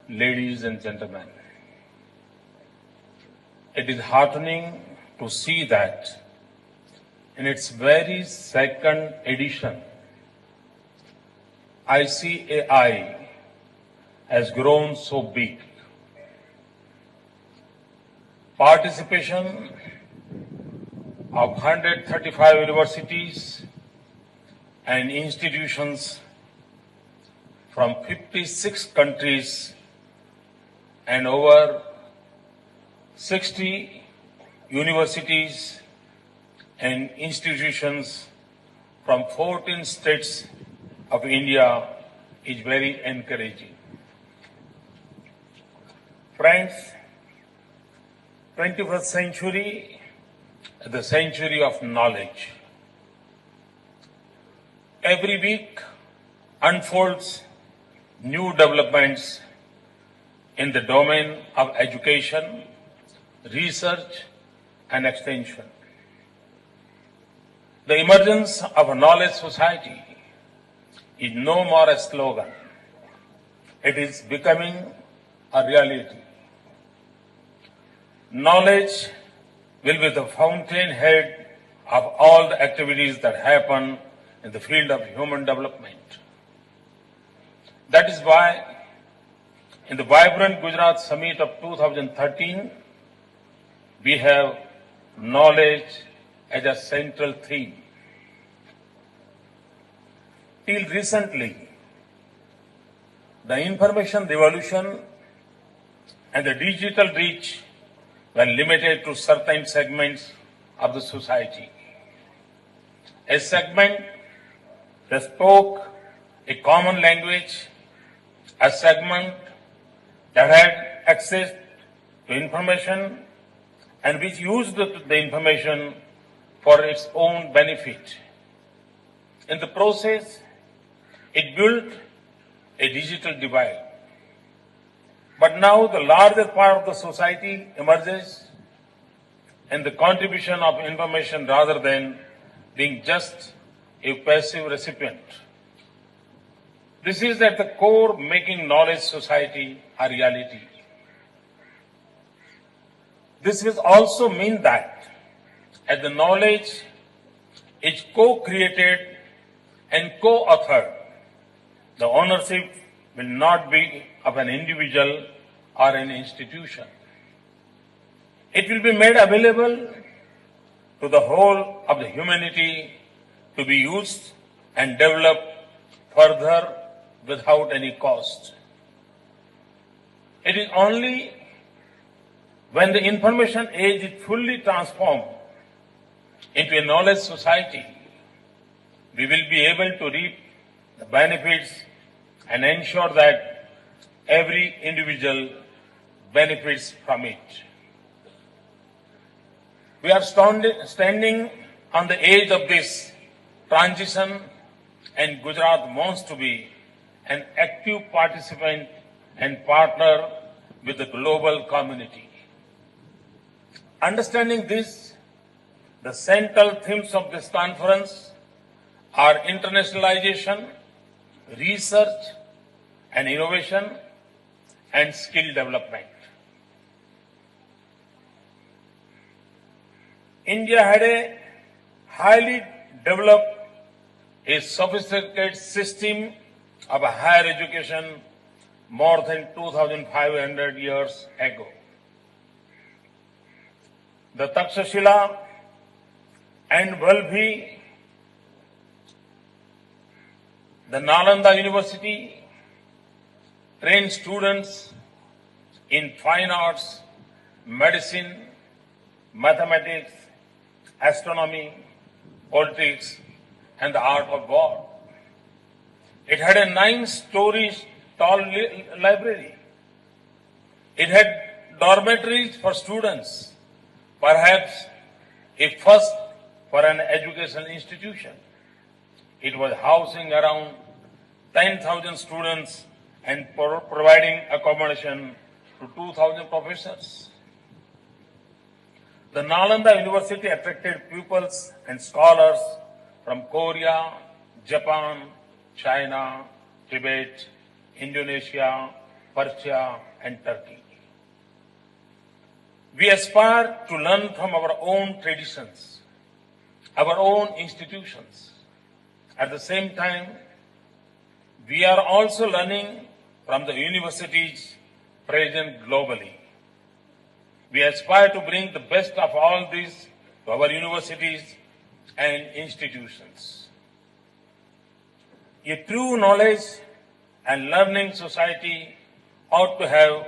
ladies and gentlemen. It is heartening to see that in its very second edition, ICAI has grown so big. Participation of 135 universities and institutions from 56 countries and over 60 universities and institutions from 14 states of India is very encouraging. Friends, 21st century is the century of knowledge. Every week unfolds new developments in the domain of education, research, and extension. The emergence of a knowledge society is no more a slogan. It is becoming a reality. Knowledge will be the fountainhead of all the activities that happen in the field of human development. That is why in the vibrant Gujarat Summit of 2013, we have knowledge as a central theme. Till recently, the information revolution and the digital reach were limited to certain segments of the society. A segment that spoke a common language, a segment that had access to information and which used the information for its own benefit. In the process, it built a digital divide. But now the larger part of the society emerges in the contribution of information rather than being just a passive recipient. This is at the core making knowledge society a reality. This will also mean that as the knowledge is co-created and co-authored, the ownership will not be of an individual or an institution. It will be made available to the whole of the humanity to be used and developed further without any cost. It is only when the information age is fully transformed into a knowledge society, we will be able to reap the benefits and ensure that every individual benefits from it. We are standing on the edge of this transition, and Gujarat wants to be an active participant and partner with the global community. Understanding this, the central themes of this conference are internationalization, research and innovation, and skill development. India had a highly developed, a sophisticated system of higher education more than 2,500 years ago. The Takshashila and Valbhi, the Nalanda University, trained students in fine arts, medicine, mathematics, astronomy, politics, and the art of war. It had a 9-story tall library. It had dormitories for students, perhaps a first for an educational institution. It was housing around 10,000 students and providing accommodation to 2,000 professors. The Nalanda University attracted pupils and scholars from Korea, Japan, China, Tibet, Indonesia, Persia, and Turkey. We aspire to learn from our own traditions, our own institutions. At the same time, we are also learning from the universities present globally. We aspire to bring the best of all these to our universities and institutions. A true knowledge and learning society ought to have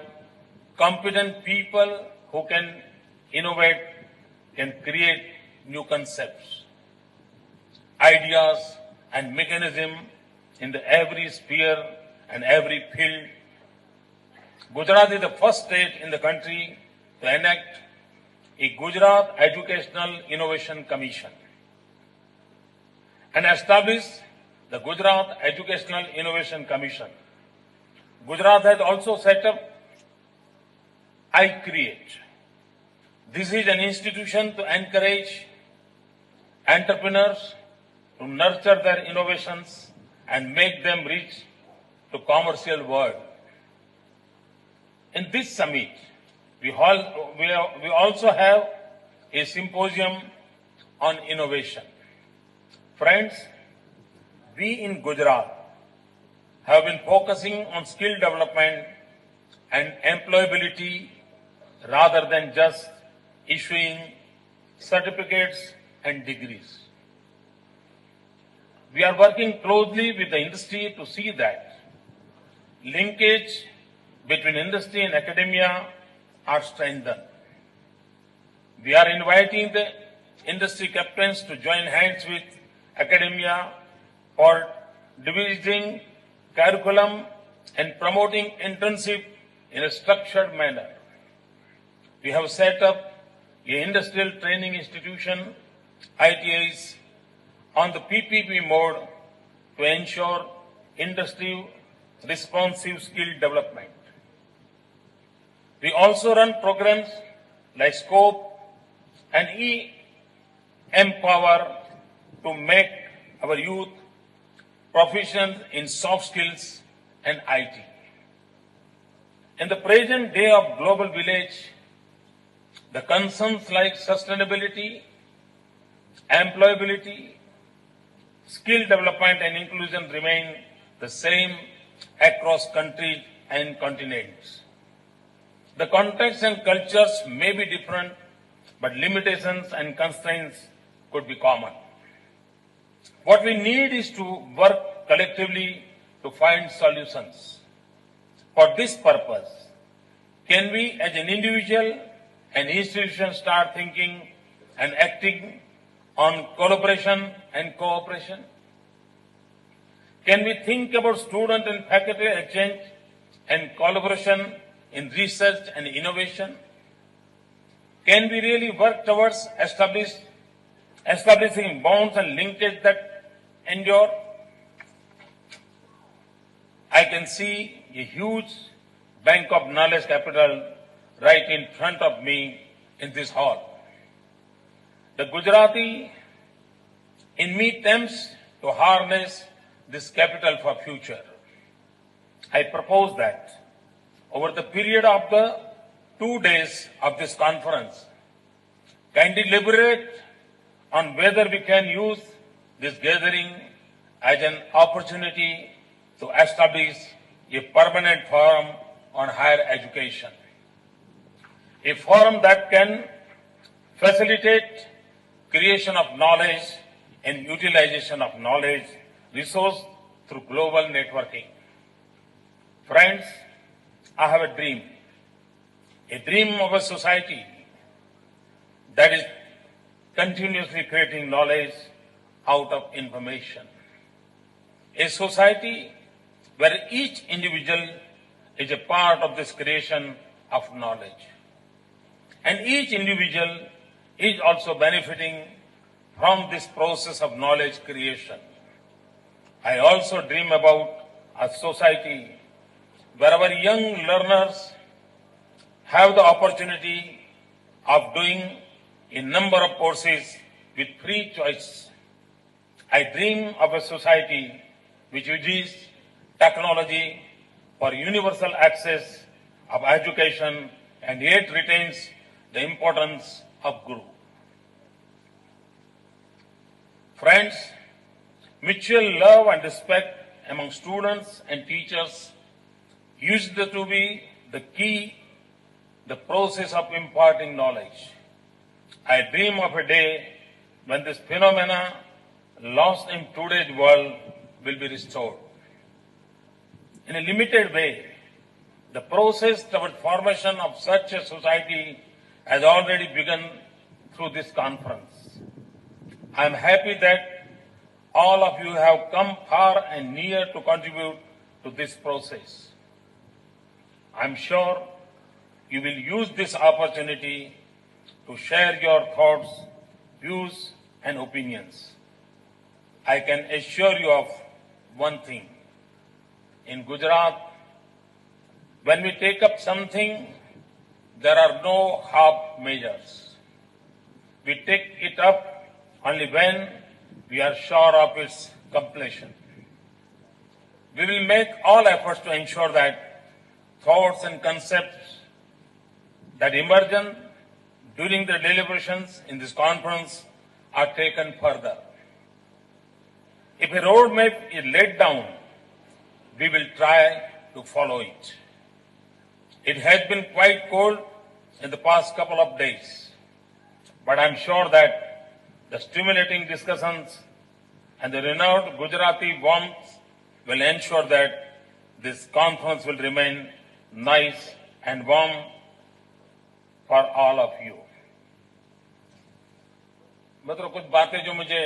competent people who can innovate, can create new concepts, ideas and mechanism in every sphere and every field. Gujarat is the first state in the country to enact a Gujarat Educational Innovation Commission and establish the Gujarat Educational Innovation Commission. Gujarat has also set up ICAI. This is an institution to encourage entrepreneurs to nurture their innovations and make them reach to commercial world. In this summit, we also have a symposium on innovation. Friends, we in Gujarat have been focusing on skill development and employability rather than just issuing certificates and degrees. We are working closely with the industry to see that linkage between industry and academia are strengthened. We are inviting the industry captains to join hands with academia for devising curriculum and promoting internship in a structured manner. We have set up an industrial training institution, ICAIs, on the PPP mode to ensure industry responsive skill development. We also run programs like Scope and E-Empower to make our youth proficient in soft skills and IT. In the present day of global village, the concerns like sustainability, employability, skill development and inclusion remain the same across countries and continents. The context and cultures may be different, but limitations and constraints could be common. What we need is to work collectively to find solutions. For this purpose, can we as an individual and institution start thinking and acting on collaboration and cooperation? Can we think about student and faculty exchange and collaboration in research and innovation? Can we really work towards establishing bonds and linkage that endure? I can see a huge bank of knowledge capital right in front of me in this hall. The Gujarati in me attempts to harness this capital for future. I propose that over the period of the 2 days of this conference, kindly deliberate on whether we can use this gathering as an opportunity to establish a permanent forum on higher education. A forum that can facilitate creation of knowledge and utilization of knowledge resource through global networking. Friends, I have a dream of a society that is continuously creating knowledge out of information. A society where each individual is a part of this creation of knowledge. And each individual is also benefiting from this process of knowledge creation. I also dream about a society where our young learners have the opportunity of doing a number of courses with free choice. I dream of a society which uses technology for universal access of education and yet retains the importance of Guru. Friends, mutual love and respect among students and teachers used to be the key, the process of imparting knowledge. I dream of a day when this phenomena lost in today's world will be restored. In a limited way, the process toward formation of such a society has already begun through this conference. I am happy that all of you have come far and near to contribute to this process. I am sure you will use this opportunity to share your thoughts, views, and opinions. I can assure you of one thing. In Gujarat, when we take up something, there are no half measures. We take it up only when we are sure of its completion. We will make all efforts to ensure that thoughts and concepts that emerge during the deliberations in this conference are taken further. If a roadmap is laid down, we will try to follow it. It has been quite cold in the past couple of days, but I'm sure that the stimulating discussions and the renowned Gujarati warmth will ensure that this conference will remain nice and warm for all of you. मित्रों, कुछ बातें जो मुझे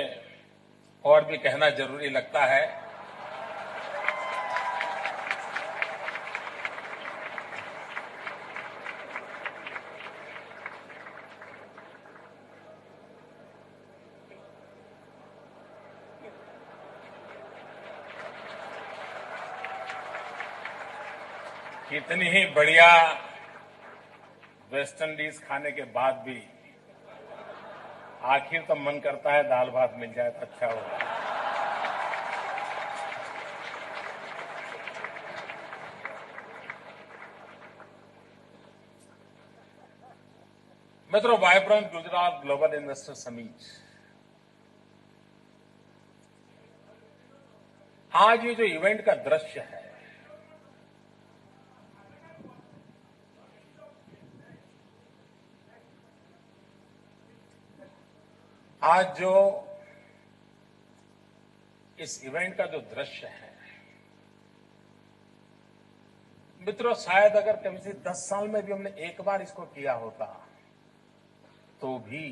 और भी कहना जरूरी लगता है। कितनी ही बढ़िया वेस्ट इंडीज खाने के बाद भी आखिर तो मन करता है दाल भात मिल जाए तो अच्छा होगा। मित्रों, vibrant Gujarat global investor summit, आज ये जो इवेंट का दृश्य है, आज जो इस इवेंट का जो दृश्य है, मित्रों, शायद अगर कभी से 10 साल में भी हमने एक बार इसको किया होता तो भी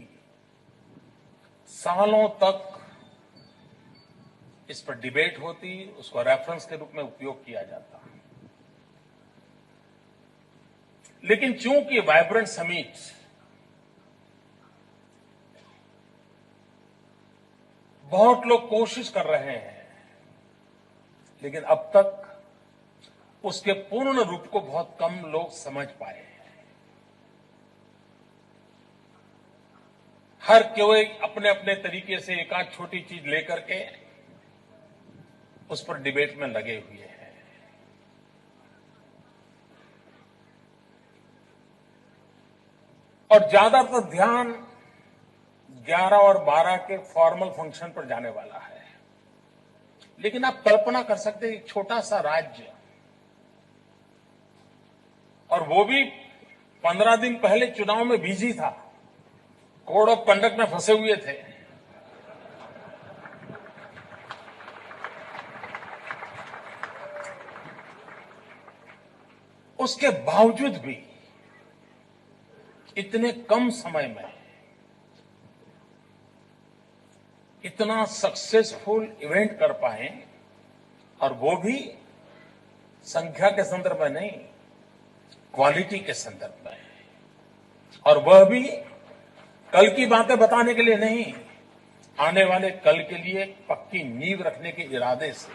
सालों तक इस पर डिबेट होती, उसको रेफरेंस के रूप में उपयोग किया जाता। लेकिन चूंकि वाइब्रेंट समिट बहुत लोग कोशिश कर रहे हैं, लेकिन अब तक उसके पूर्ण रूप को बहुत कम लोग समझ पाए हैं। हर कोई अपने अपने तरीके से एक आध छोटी चीज लेकर के उस पर डिबेट में लगे हुए हैं। और ज्यादातर ध्यान 11 और 12 के फॉर्मल फंक्शन पर जाने वाला है। लेकिन आप कल्पना कर सकते हैं, एक छोटा सा राज्य, और वो भी 15 दिन पहले चुनाव में बिजी था, कोड ऑफ कंडक्ट में फंसे हुए थे। उसके बावजूद भी इतने कम समय में इतना सक्सेसफुल इवेंट कर पाए, और वो भी संख्या के संदर्भ में नहीं, क्वालिटी के संदर्भ में, और वह भी कल की बातें बताने के लिए नहीं, आने वाले कल के लिए पक्की नींव रखने के इरादे से।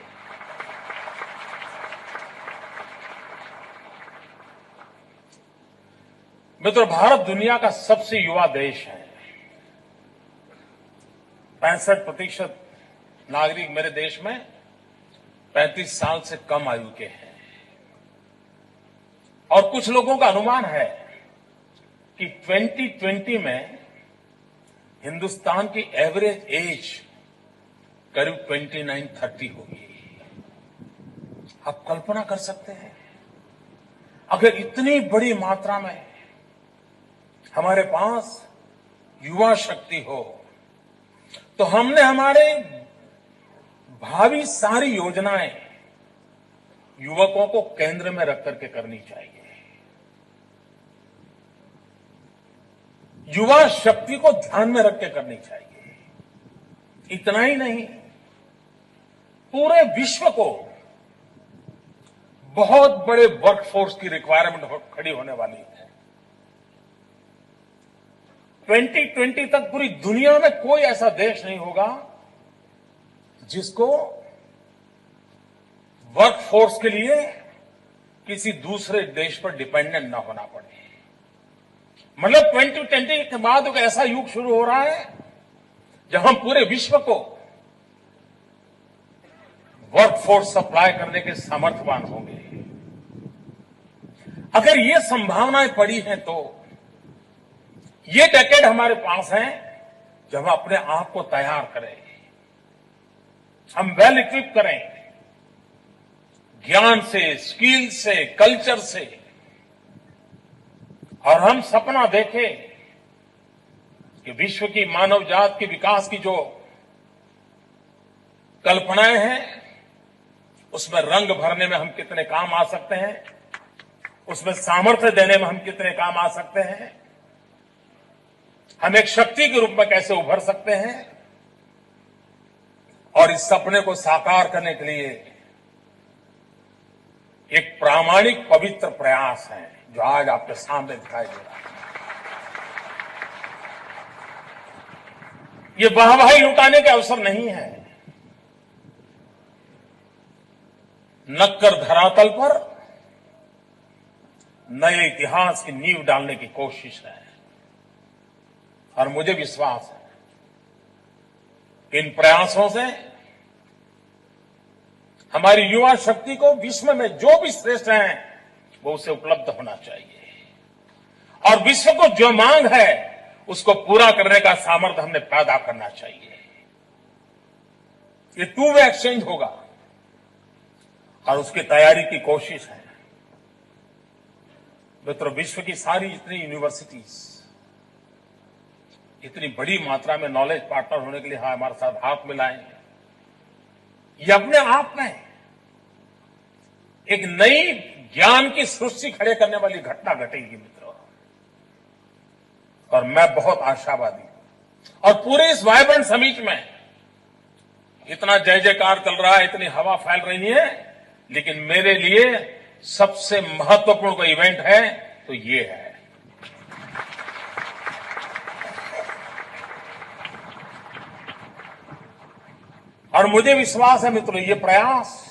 मित्रों, भारत दुनिया का सबसे युवा देश है। 65% नागरिक मेरे देश में 35 साल से कम आयु के हैं। और कुछ लोगों का अनुमान है कि 2020 में हिंदुस्तान की एवरेज एज करीब 29-30 होगी। आप कल्पना कर सकते हैं, अगर इतनी बड़ी मात्रा में हमारे पास युवा शक्ति हो तो हमने हमारे भावी सारी योजनाएं युवकों को केंद्र में रख करके करनी चाहिए। युवा शक्ति को ध्यान में रख के करनी चाहिए। इतना ही नहीं, पूरे विश्व को बहुत बड़े वर्कफोर्स की रिक्वायरमेंट खड़ी होने वाली है। 2020 तक पूरी दुनिया में कोई ऐसा देश नहीं होगा जिसको वर्कफोर्स के लिए किसी दूसरे देश पर डिपेंडेंट ना होना पड़े। मतलब 2020 के बाद एक ऐसा युग शुरू हो रहा है जहां हम पूरे विश्व को वर्कफोर्स सप्लाई करने के सामर्थ्यवान होंगे। अगर ये संभावनाएं पड़ी हैं तो ये डेकेड हमारे पास है जब हम अपने आप को तैयार करें, हम वेल इक्विप करें, ज्ञान से, स्किल से, कल्चर से, और हम सपना देखें कि विश्व की मानव जात के विकास की जो कल्पनाएं हैं उसमें रंग भरने में हम कितने काम आ सकते हैं, उसमें सामर्थ्य देने में हम कितने काम आ सकते हैं, हम एक शक्ति के रूप में कैसे उभर सकते हैं, और इस सपने को साकार करने के लिए एक प्रामाणिक पवित्र प्रयास है जो आज आपके सामने दिखाई दे रहा है। ये वाहवाही लुटाने के अवसर नहीं है, नक्कर धरातल पर नए इतिहास की नींव डालने की कोशिश है। और मुझे विश्वास है कि इन प्रयासों से हमारी युवा शक्ति को विश्व में जो भी श्रेष्ठ है वो उसे उपलब्ध होना चाहिए, और विश्व को जो मांग है उसको पूरा करने का सामर्थ्य हमने पैदा करना चाहिए। ये टू वे एक्सचेंज होगा और उसकी तैयारी की कोशिश है। मित्रों, विश्व की सारी इतनी यूनिवर्सिटीज इतनी बड़ी मात्रा में नॉलेज पार्टनर होने के लिए हमारे साथ हाथ मिलाएं, ये अपने आप में एक नई ज्ञान की सृष्टि खड़े करने वाली घटना घटेगी मित्रों। और मैं बहुत आशावादी हूं। और पूरे इस वाइब्रेंट समिट में इतना जय जयकार चल रहा है, इतनी हवा फैल रही है, लेकिन मेरे लिए सबसे महत्वपूर्ण कोई इवेंट है तो ये है। और मुझे विश्वास है मित्रों, ये प्रयास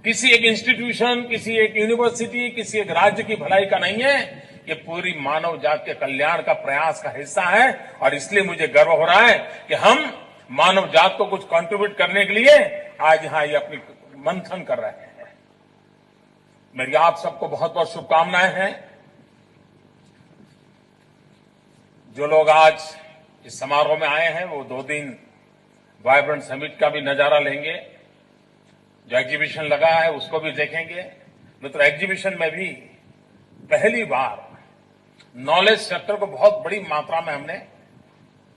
किसी एक इंस्टीट्यूशन, किसी एक यूनिवर्सिटी, किसी एक राज्य की भलाई का नहीं है, ये पूरी मानव जात के कल्याण का प्रयास का हिस्सा है। और इसलिए मुझे गर्व हो रहा है कि हम मानव जात को कुछ कंट्रीब्यूट करने के लिए आज यहां ये अपनी मंथन कर रहे हैं। मेरी आप सबको बहुत बहुत शुभकामनाएं हैं। जो लोग आज इस समारोह में आए हैं वो 2 दिन वाइब्रेंट समिट का भी नजारा लेंगे, जो एग्जीबिशन लगा है उसको भी देखेंगे। मित्रों, एग्जीबिशन में भी पहली बार नॉलेज सेक्टर को बहुत बड़ी मात्रा में हमने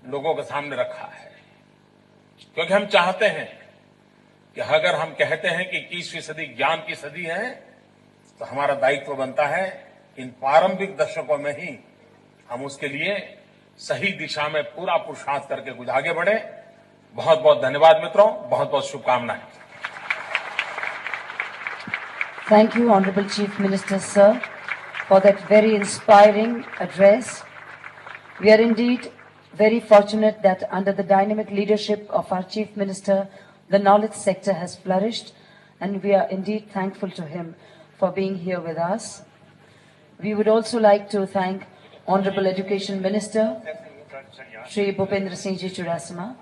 लोगों के सामने रखा है, क्योंकि हम चाहते हैं कि अगर हम कहते हैं कि 21वीं सदी ज्ञान की सदी है तो हमारा दायित्व बनता है इन प्रारंभिक दशकों में ही हम उसके लिए सही दिशा में पूरा पुरुषार्थ करके कुछ आगे बढ़े। बहुत बहुत धन्यवाद मित्रों, बहुत बहुत शुभकामनाएं। Thank you, Honorable Chief Minister, sir, for that very inspiring address. We are indeed very fortunate that under the dynamic leadership of our Chief Minister, the knowledge sector has flourished, and we are indeed thankful to him for being here with us. We would also like to thank Honorable Education Minister, Shri Bhupendra Singh Ji Chudasama.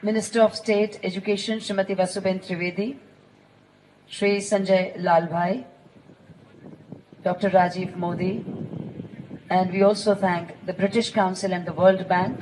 Minister of State Education Srimati Vasuben Trivedi, Shri Sanjay Lalbhai, Dr. Rajiv Modi, and we also thank the British Council and the World Bank